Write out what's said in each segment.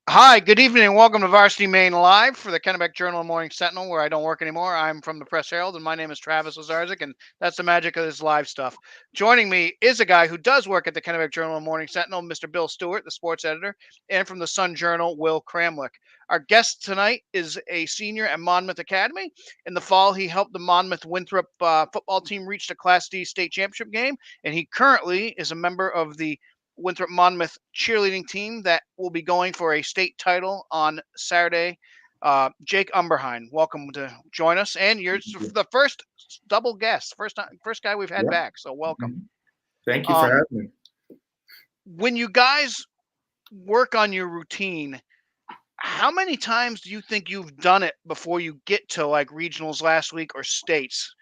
Hi, good evening, and welcome to Varsity, Maine Live for the Kennebec Journal and Morning Sentinel, where I don't work anymore. I'm from the Press Herald, and my name is Travis Lazarzik, and that's the magic of this live stuff. Joining me is a guy who does work at the Kennebec Journal and Morning Sentinel, Mr. Bill Stewart, the sports editor, and from the Sun Journal, Will Cramlick. Our guest tonight is a senior at Monmouth Academy. In the fall, he helped the Monmouth Winthrop football team reach the Class D state championship game, and he currently is a member of the Winthrop Monmouth cheerleading team that will be going for a state title on Saturday. Jake Umberhind, welcome to join us, and you're the first double guest, first guy we've had Yeah. back. So welcome. Mhm. Thank you for Um, having me. when you guys work on your routine, how many times do you think you've done it before you get to like regionals last week or states?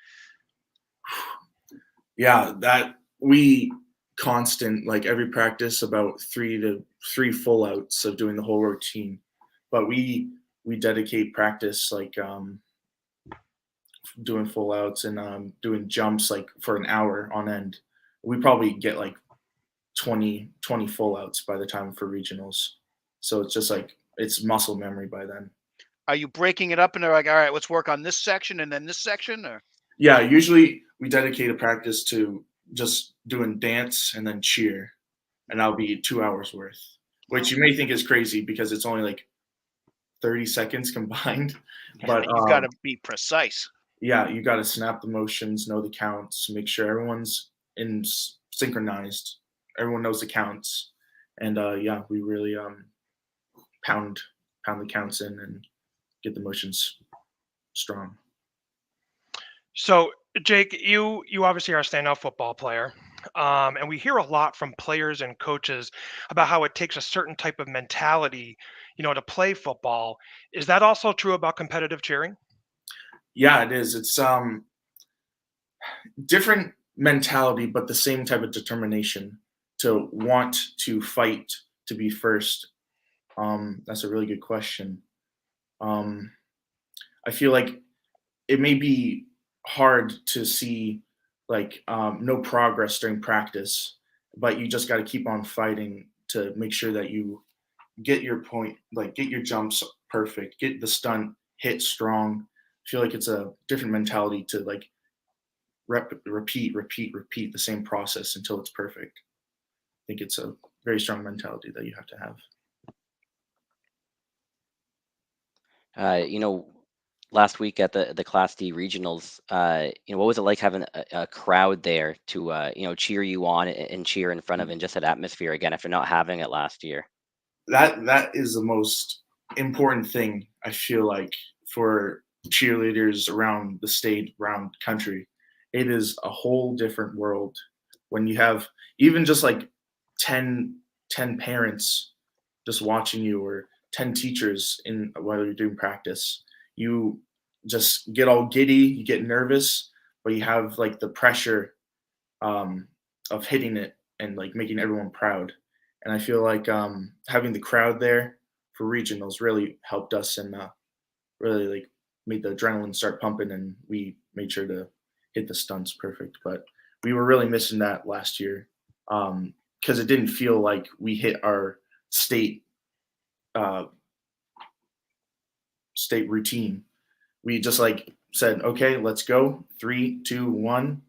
Yeah, that we constant like every practice about three full outs of doing the whole routine. But we dedicate practice like doing full outs and doing jumps like for an hour on end. We probably get like 20 full outs by the time for regionals. So it's just like it's muscle memory by then. Are you breaking it up and they're like, all right, let's work on this section and then this section, or Yeah, usually we dedicate a practice to just doing dance and then cheer, and that'll be 2 hours worth, which you may think is crazy because it's only like 30 seconds combined. But you've got to be precise. yeah, you got to snap the motions, know the counts, make sure everyone's in synchronized, everyone knows the counts, and yeah, we really pound pound the counts in and get the motions strong. So, Jake, you obviously are a standout football player, and we hear a lot from players and coaches about how it takes a certain type of mentality, to play football. Is that also true about competitive cheering? Yeah, it is. It's different mentality, but the same type of determination to want to fight to be first. That's a really good question. Um, I feel like it may be hard to see like no progress during practice, but you just got to keep on fighting to make sure that you get your point, like get your jumps perfect, get the stunt hit strong. I feel like it's a different mentality to like repeat the same process until it's perfect. I think it's a very strong mentality that you have to have. Uh, you know, Last week at the Class D regionals, what was it like having a crowd there to cheer you on and cheer in front of, and just that atmosphere again after not having it last year? That is the most important thing I feel like for cheerleaders around the state, around the country. It is a whole different world when you have even just like 10, 10 parents just watching you or 10 teachers in while you're doing practice. You just get all giddy, you get nervous, but you have like the pressure um, of hitting it and like making everyone proud. And I feel like having the crowd there for regionals really helped us and really like made the adrenaline start pumping, and we made sure to hit the stunts perfect. But we were really missing that last year because it didn't feel like we hit our state uh, state routine. We just like said, okay, let's go, 3, 2, 1,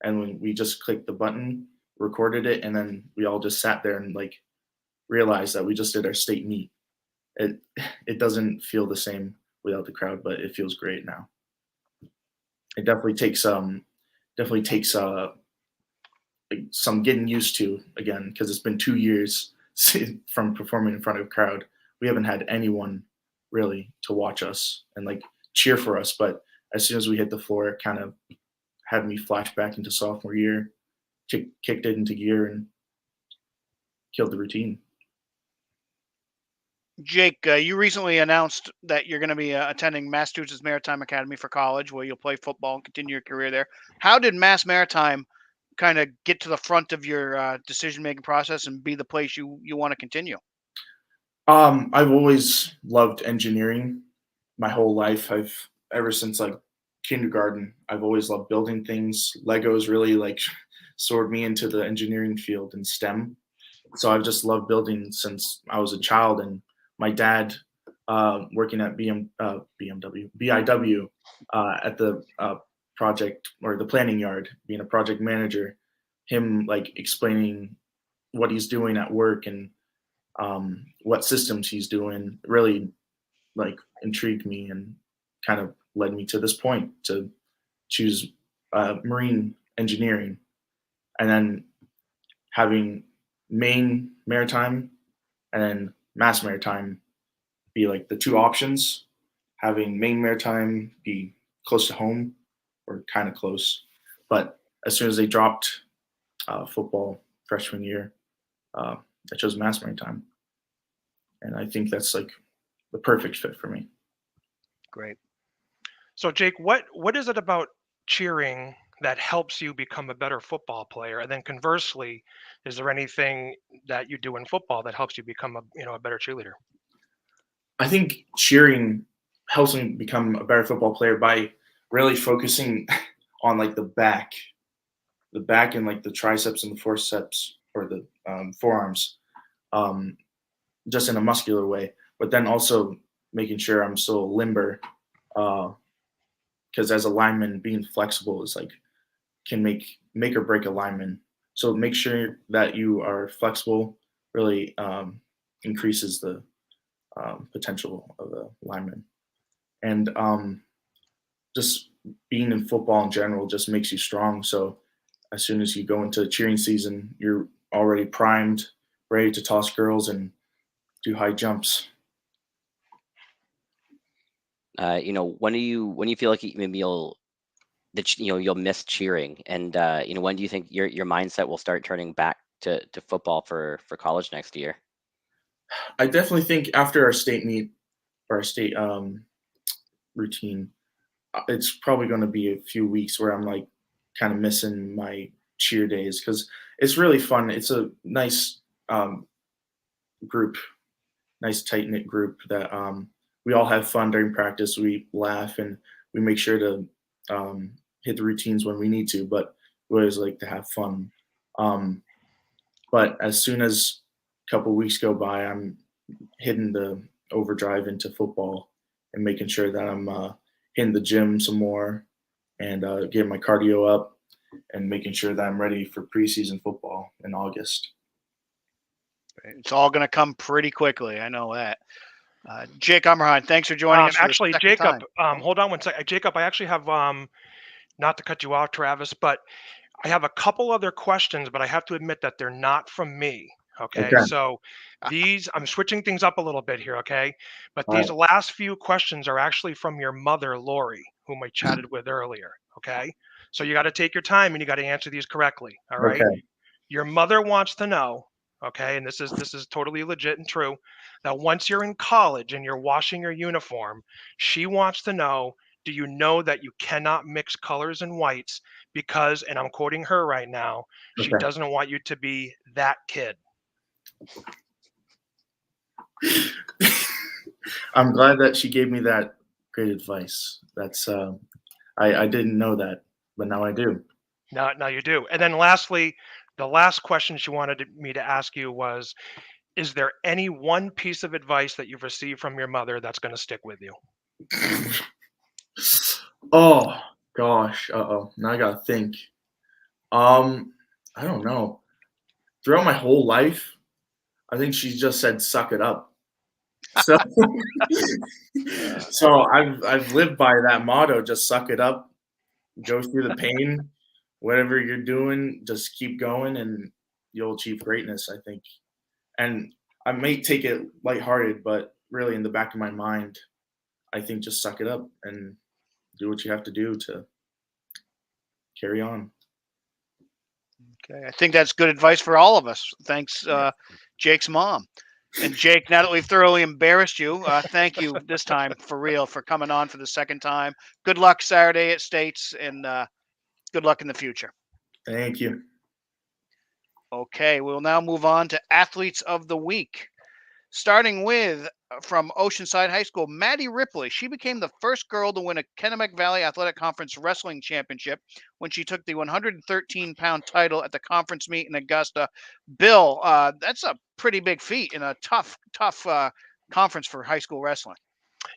and when we just clicked the button, recorded it, and then we all just sat there and like realized that we just did our state meet. It it doesn't feel the same without the crowd, but it feels great now. It definitely takes like some getting used to again because it's been 2 years from performing in front of a crowd. We haven't had anyone really to watch us and like cheer for us, but as soon as we hit the floor, it kind of had me flash back into sophomore year, kicked it into gear, and killed the routine. Jake, you recently announced that you're going to be attending Massachusetts Maritime Academy for college, where you'll play football and continue your career there. How did Mass Maritime kind of get to the front of your decision making process and be the place you want to continue? I've always loved engineering my whole life. I've ever since like kindergarten, I've always loved building things. Legos really like soared me into the engineering field and STEM. So I've just loved building since I was a child, and my dad working at BIW at the project or the planning yard, being a project manager, him like explaining what he's doing at work and what systems he's doing really like intrigued me and kind of led me to this point to choose marine engineering, and then having Maine Maritime and then Mass Maritime be like the two options. Having Maine Maritime be close to home or kind of close, but as soon as they dropped football freshman year, I chose Mass Maritime, and I think that's like the perfect fit for me. Great. So Jake, what is it about cheering that helps you become a better football player? And then conversely, is there anything that you do in football that helps you become a better cheerleader? I think cheering helps me become a better football player by really focusing on like the back and like the triceps and the forceps or the forearms, just in a muscular way. But then also making sure I'm still limber, because as a lineman, being flexible is like can make or break a lineman. So make sure that you are flexible really increases the potential of a lineman. And just being in football in general just makes you strong. So as soon as you go into cheering season, you're already primed, ready to toss girls and do high jumps. When do you feel like maybe you'll miss cheering, and when do you think your mindset will start turning back to football for college next year? I definitely think after our state meet or our state routine, it's probably going to be a few weeks where I'm like kind of missing my cheer days because it's really fun. It's a nice group, nice tight knit group that we all have fun during practice. We laugh and we make sure to hit the routines when we need to, but we always like to have fun. But as soon as a couple weeks go by, I'm hitting the overdrive into football and making sure that I'm hitting the gym some more and getting my cardio up and making sure that I'm ready for preseason football in August. It's all going to come pretty quickly. I know that. Jake Umberhind, thanks for joining us. Actually, Jacob, hold on one second. Jacob, I actually have, not to cut you off, Travis, but I have a couple other questions, but I have to admit that they're not from me. Okay. So I'm switching things up a little bit here. Okay. But these last few questions are actually from your mother, Lori, whom I chatted with earlier. Okay. So you got to take your time and you got to answer these correctly. All right. Okay. Your mother wants to know, okay, and this is totally legit and true, that once you're in college and you're washing your uniform, she wants to know, do you know that you cannot mix colors and whites because, and I'm quoting her right now, she doesn't want you to be that kid. I'm glad that she gave me that great advice. That's I didn't know that, but now I do. Now you do. And then lastly, the last question she wanted me to ask you was, is there any one piece of advice that you've received from your mother that's going to stick with you? Oh gosh, now I gotta think. I don't know. Throughout my whole life, I think she just said "suck it up." So, so I've lived by that motto: just suck it up, go through the pain, whatever you're doing, just keep going, and you'll achieve greatness. I think, and I may take it lighthearted, but really in the back of my mind, I think just suck it up and do what you have to do to carry on. Okay, I think that's good advice for all of us. Thanks, Jake's mom. And Jake, now that we've thoroughly embarrassed you, thank you this time for real for coming on for the second time. Good luck Saturday at States, and good luck in the future. Thank you. Okay, we'll now move on to Athletes of the Week. Starting with, from Oceanside High School, Maddie Ripley. She became the first girl to win a Kennebec Valley Athletic Conference Wrestling Championship when she took the 113-pound title at the conference meet in Augusta. Bill, that's a pretty big feat in a tough conference for high school wrestling.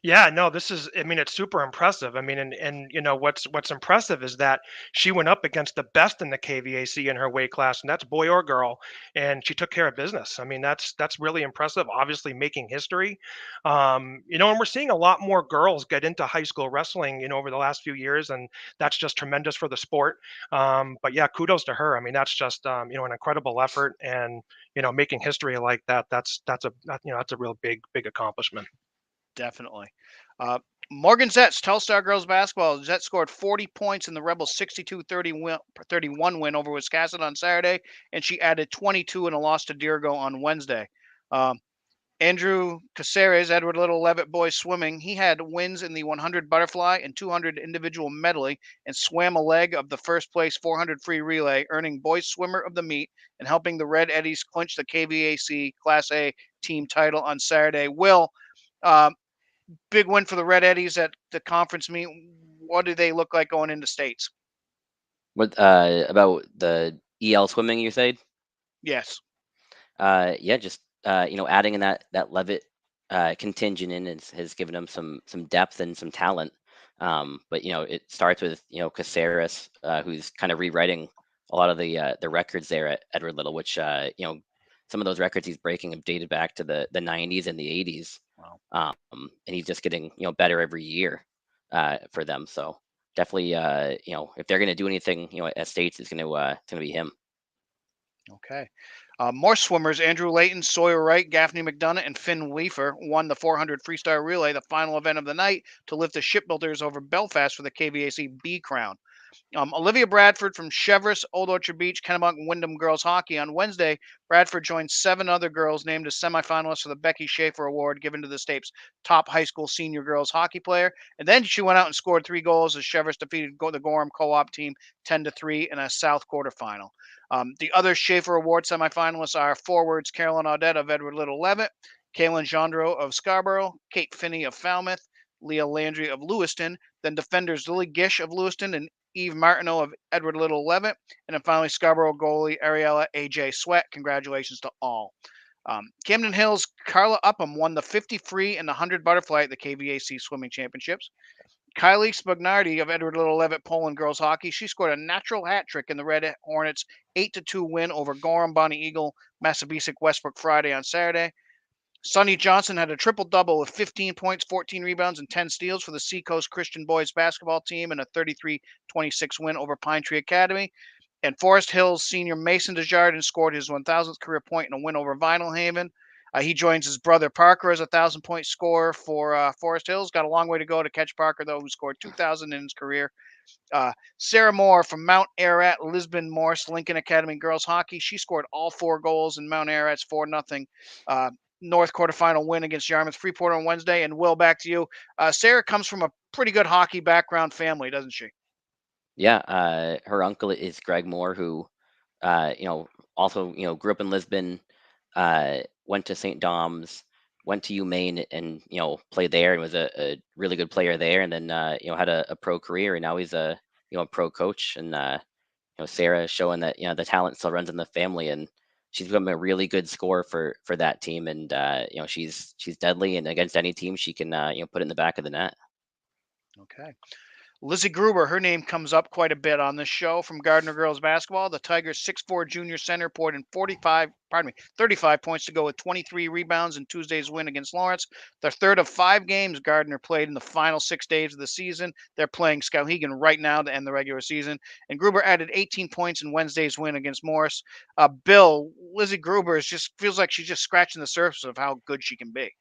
Yeah, no, this is, I mean, it's super impressive. I mean, and what's impressive is that she went up against the best in the KVAC in her weight class, and that's boy or girl, and she took care of business. I mean, that's really impressive, obviously making history. And we're seeing a lot more girls get into high school wrestling, over the last few years, and that's just tremendous for the sport. But yeah, kudos to her. I mean, that's just an incredible effort, and making history like that, that's a real big accomplishment. Definitely. Uh, Morgan Zet's Telstar girls basketball. Zet scored 40 points in the Rebels 62-31 win over Wisconsin on Saturday, and she added 22 in a loss to Dirigo on Wednesday. Um, Andrew Caceres, Edward Little Levitt boys swimming, he had wins in the 100 butterfly and 200 individual medley and swam a leg of the first place 400 free relay, earning boys swimmer of the meet and helping the Red Eddies clinch the KVAC Class A team title on Saturday. Will, um, big win for the Red Eddies at the conference meet. What do they look like going into states? What about the EL swimming you said? Yes. Yeah, just adding in that Levitt contingent in has given them some depth and some talent. But it starts with Caceres, who's kind of rewriting a lot of the records there at Edward Little, which some of those records he's breaking have dated back to the 90s and the 80s. Wow. And he's just getting better every year for them. So definitely, if they're going to do anything at states, it's going to be him. Okay. More swimmers: Andrew Layton, Sawyer Wright, Gaffney McDonough, and Finn Weaver won the 400 freestyle relay, the final event of the night, to lift the shipbuilders over Belfast for the KVAC B crown. Olivia Bradford from Cheverus, Old Orchard Beach, Kennebunk, and Wyndham girls hockey. On Wednesday, Bradford joined 7 other girls named as semifinalists for the Becky Schaefer Award given to the state's top high school senior girls hockey player. And then she went out and scored 3 goals as Cheverus defeated the Gorham co-op team 10-3 in a South quarterfinal. The other Schaefer Award semifinalists are forwards Carolyn Audette of Edward Little Levitt, Kaylin Gendreau of Scarborough, Kate Finney of Falmouth, Leah Landry of Lewiston, then defenders Lily Gish of Lewiston and Eve Martineau of Edward Little Levitt, and then finally Scarborough goalie Ariella A.J. Sweat. Congratulations to all. Camden Hills' Carla Upham won the 50 free and the 100 butterfly at the KVAC Swimming Championships. Kylie Spagnardi of Edward Little Levitt Poland girls hockey, she scored a natural hat trick in the Red Hornets 8-2 win over Gorham Bonnie Eagle Massabesic Westbrook Friday on Saturday. Sonny Johnson had a triple-double with 15 points, 14 rebounds, and 10 steals for the Seacoast Christian boys basketball team in a 33-26 win over Pine Tree Academy. And Forest Hills senior Mason Desjardins scored his 1,000th career point in a win over Vinyl Haven. He joins his brother Parker as a 1,000-point scorer for Forest Hills. Got a long way to go to catch Parker, though, who scored 2,000 in his career. Sarah Moore from Mount Ararat, Lisbon Morse, Lincoln Academy girls hockey. She scored all 4 goals in Mount Ararat's 4-0 North quarterfinal win against Yarmouth Freeport on Wednesday. And Will, back to you. Sarah comes from a pretty good hockey background family, doesn't she? Yeah, her uncle is Greg Moore, who also grew up in Lisbon, went to St. Dom's, went to Maine, and played there and was a really good player there, and then had a pro career, and now he's a pro coach. And Sarah showing that the talent still runs in the family, and she's become a really good scorer for that team. And she's deadly, and against any team she can put it in the back of the net. Okay. Lizzie Gruber, her name comes up quite a bit on this show from Gardner girls basketball. The Tigers 6'4" junior center poured in 35 points to go with 23 rebounds in Tuesday's win against Lawrence. Their third of 5 games Gardner played in the final 6 days of the season. They're playing Skowhegan right now to end the regular season. And Gruber added 18 points in Wednesday's win against Morris. Bill, Lizzie Gruber feels like she's just scratching the surface of how good she can be.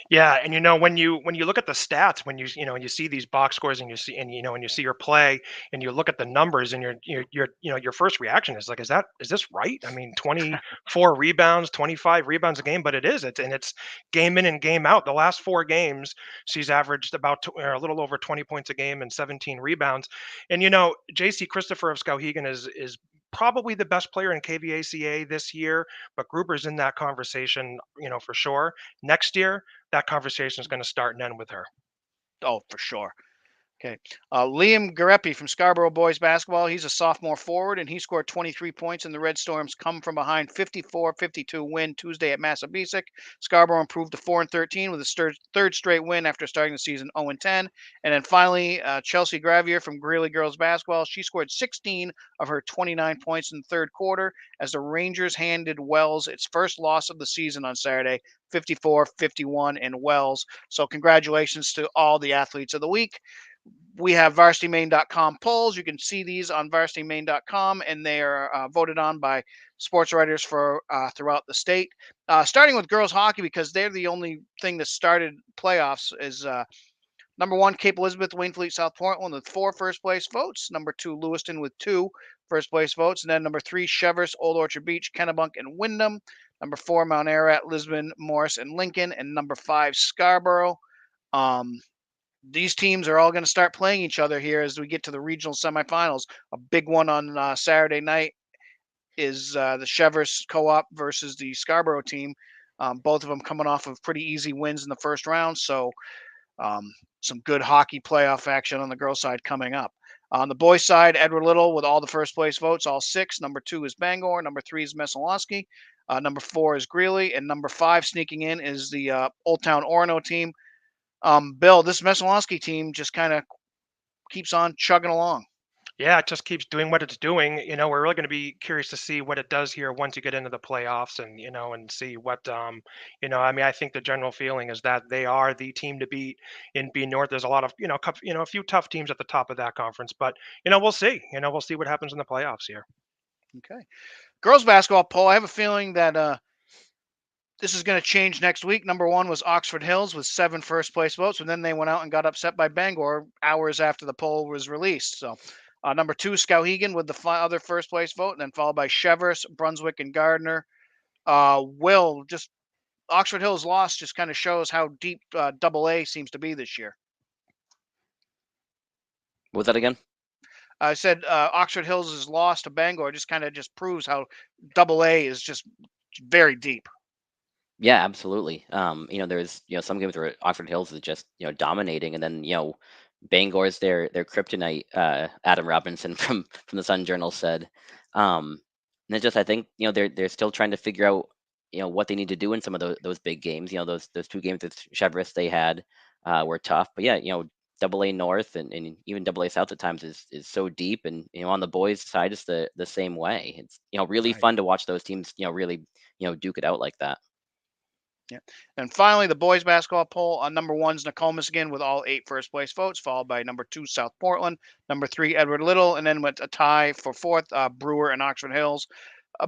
Yeah, and when you look at the stats, when you see these box scores and you see and you see her play and you look at the numbers and your first reaction is like, is this right? I mean, 24 rebounds, 25 rebounds a game, but it's game in and game out. The last 4 games, she's averaged about a little over 20 points a game and 17 rebounds. And JC Christopher of Skowhegan is probably the best player in KVACA this year, but Gruber's in that conversation, for sure. Next year, that conversation is going to start and end with her. Oh, for sure. Okay. Liam Gerepi from Scarborough boys basketball. He's a sophomore forward, and he scored 23 points in the Red Storms' come from behind 54-52 win Tuesday at Massabesic. Scarborough improved to 4-13 with a third straight win after starting the season 0-10. And then finally, Chelsea Gravier from Greeley girls basketball. She scored 16 of her 29 points in the third quarter as the Rangers handed Wells its first loss of the season on Saturday, 54-51 in Wells. So congratulations to all the athletes of the week. We have varsitymaine.com polls. You can see these on varsitymaine.com, and they are voted on by sports writers for throughout the state. Starting with girls hockey, because they're the only thing that started playoffs, is number one, Cape Elizabeth, Waynfleet, South Portland with 4 first place votes. Number 2, Lewiston with 2 first place votes. And then number 3, Cheverus, Old Orchard Beach, Kennebunk, and Wyndham. Number 4, Mount Ararat, Lisbon, Morris, and Lincoln. And number 5, Scarborough. These teams are all going to start playing each other here as we get to the regional semifinals. A big one on Saturday night is the Cheverus Co-op versus the Scarborough team. Both of them coming off of pretty easy wins in the first round. So some good hockey playoff action on the girls' side coming up. On the boys' side, Edward Little with all the first place votes, all 6. Number 2 is Bangor. Number 3 is Messalonskee. Number 4 is Greeley. And number 5 sneaking in is the Old Town Orono team. Bill, this Messalonskee team just kind of keeps on chugging along. Yeah, it just keeps doing what it's doing. We're really going to be curious to see what it does here once you get into the playoffs, and and see what I mean, I think the general feeling is that they are the team to beat in B North. There's a lot of a few tough teams at the top of that conference, but we'll see. We'll see what happens in the playoffs here. Okay. Girls basketball poll. I have a feeling that this is going to change next week. Number 1 was Oxford Hills with 7 first place votes, and then they went out and got upset by Bangor hours after the poll was released. So number 2, Skowhegan with the other first place vote, and then followed by Cheverus, Brunswick, and Gardner. Just Oxford Hills' loss just kind of shows how deep Double A seems to be this year. What was that again? I said Oxford Hills' loss to Bangor just kind of just proves how Double A is just very deep. Yeah, absolutely. There's some games where Oxford Hills is just dominating, and then Bangor's their kryptonite. Adam Robinson from the Sun Journal said, and it's just I think they're still trying to figure out what they need to do in some of those big games. Those 2 games with Cheverus they had were tough, but yeah, Double A North and even Double A South at times is so deep, and on the boys' side it's the same way. It's really Right. fun to watch those teams really duke it out like that. Yeah. And finally, the boys basketball poll on number 1's Nokomis again with all 8 first place votes, followed by number 2, South Portland, number 3, Edward Little, and then went a tie for 4th, Brewer and Oxford Hills.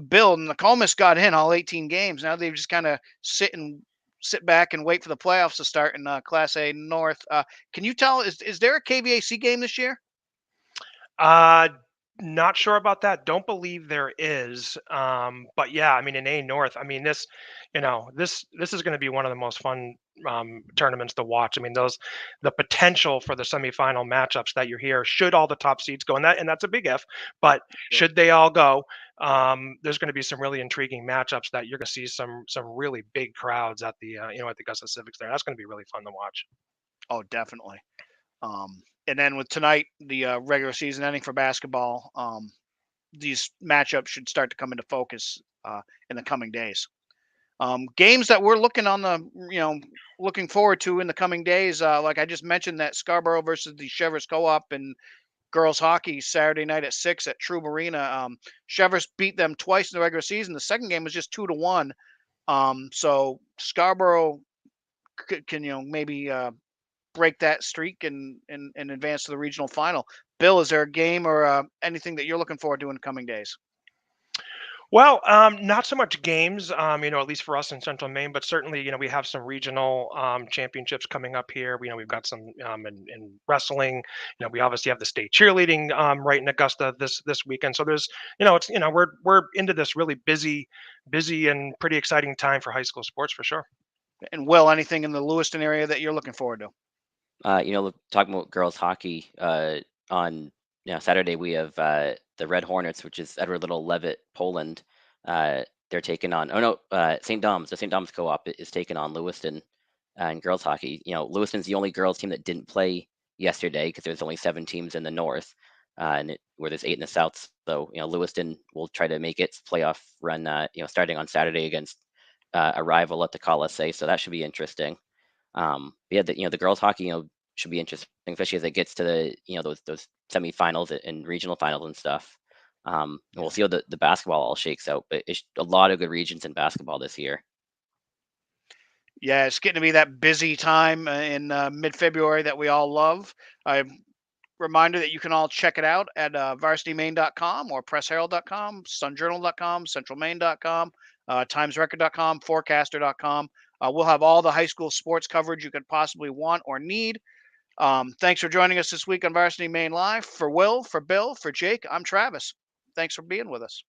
Bill, Nokomis got in all 18 games. Now they've just kind of sit back and wait for the playoffs to start in Class A North. Can you tell, is there a KVAC game this year? Not sure about that. Don't believe there is. But yeah, I mean, in A North, I mean, this is going to be one of the most fun tournaments to watch. I mean, the potential for the semifinal matchups that you're here, should all the top seeds go, and that's a big if, but Sure. should they all go, there's going to be some really intriguing matchups that you're going to see some really big crowds at the at the Augusta Civics there. That's going to be really fun to watch. Oh, definitely. And then with tonight, the regular season ending for basketball, these matchups should start to come into focus in the coming days. Games that we're looking forward to in the coming days, like I just mentioned, that Scarborough versus the Cheverus Co-op and girls hockey Saturday night at 6 at True Marina. Cheverus beat them twice in the regular season. The second game was just 2-1. So Scarborough can maybe break that streak and advance to the regional final. Bill, is there a game or anything that you're looking forward to in the coming days? Well, not so much games, at least for us in Central Maine, but certainly, we have some regional championships coming up here. We've got some in wrestling. We obviously have the state cheerleading right in Augusta this weekend. So there's, we're into this really busy and pretty exciting time for high school sports for sure. And Will, anything in the Lewiston area that you're looking forward to? Talking about girls hockey, on Saturday we have the Red Hornets, which is Edward Little Levitt, Poland. They're taking on St. Dom's. The St. Dom's Co-op is taking on Lewiston in girls hockey. Lewiston's the only girls team that didn't play yesterday because there's only 7 teams in the North, where there's 8 in the South. So Lewiston will try to make its playoff run, starting on Saturday against a rival at the Coliseum. So that should be interesting. Yeah, the girls hockey, should be interesting, especially as it gets to those semifinals and regional finals and stuff. And we'll see how the basketball all shakes out, but it's a lot of good regions in basketball this year. Yeah, it's getting to be that busy time in mid-February that we all love. Reminder that you can all check it out at varsitymaine.com or pressherald.com, sunjournal.com, centralmaine.com, timesrecord.com, forecaster.com. We'll have all the high school sports coverage you could possibly want or need. Thanks for joining us this week on Varsity Maine Live. For Will, for Bill, for Jake, I'm Travis. Thanks for being with us.